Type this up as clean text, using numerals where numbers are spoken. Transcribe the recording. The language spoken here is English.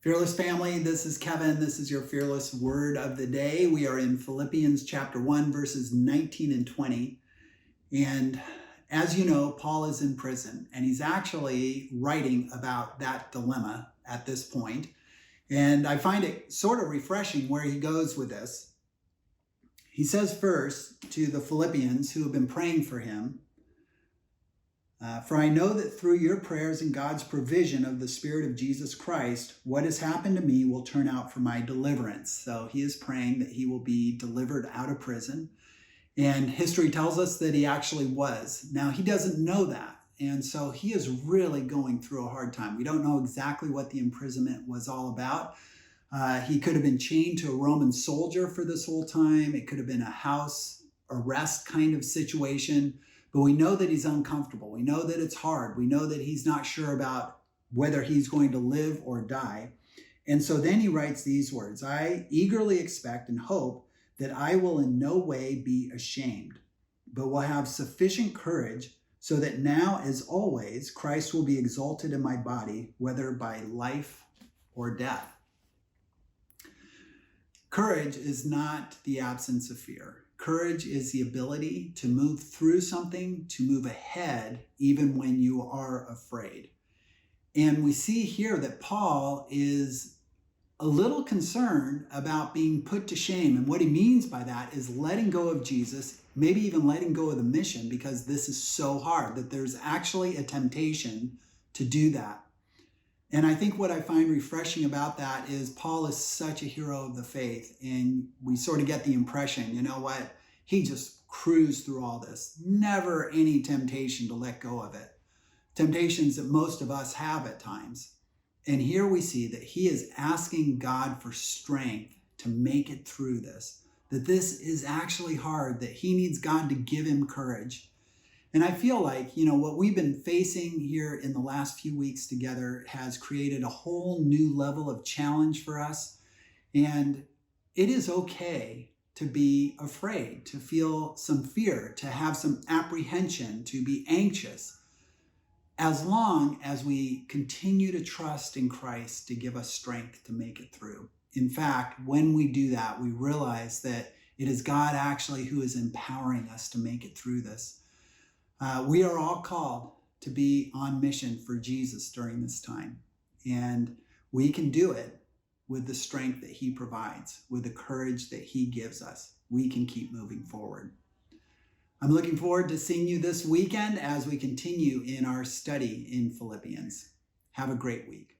Fearless family, this is Kevin. This is your fearless word of the day. We are in Philippians chapter 1, verses 19 and 20. And as you know, Paul is in prison, and he's actually writing about that dilemma at this point. And I find it sort of refreshing where he goes with this. He says first to the Philippians who have been praying for him, for I know that through your prayers and God's provision of the Spirit of Jesus Christ, what has happened to me will turn out for my deliverance. So he is praying that he will be delivered out of prison. And history tells us that he actually was. Now, he doesn't know that. And so he is really going through a hard time. We don't know exactly what the imprisonment was all about. He could have been chained to a Roman soldier for this whole time. It could have been a house arrest kind of situation. But we know that he's uncomfortable. We know that it's hard. We know that he's not sure about whether he's going to live or die. And so then he writes these words, I eagerly expect and hope that I will in no way be ashamed, but will have sufficient courage so that now, as always, Christ will be exalted in my body, whether by life or death. Courage is not the absence of fear. Courage is the ability to move through something, to move ahead, even when you are afraid. And we see here that Paul is a little concerned about being put to shame. And what he means by that is letting go of Jesus, maybe even letting go of the mission, because this is so hard, that there's actually a temptation to do that. And I think what I find refreshing about that is Paul is such a hero of the faith. And we sort of get the impression, you know what? He just cruised through all this. Never any temptation to let go of it. Temptations that most of us have at times. And here we see that he is asking God for strength to make it through this. That this is actually hard, that he needs God to give him courage. And I feel like, what we've been facing here in the last few weeks together has created a whole new level of challenge for us. And it is okay to be afraid, to feel some fear, to have some apprehension, to be anxious, as long as we continue to trust in Christ to give us strength to make it through. In fact, when we do that, we realize that it is God actually who is empowering us to make it through this. We are all called to be on mission for Jesus during this time. And we can do it with the strength that he provides, with the courage that he gives us. We can keep moving forward. I'm looking forward to seeing you this weekend as we continue in our study in Philippians. Have a great week.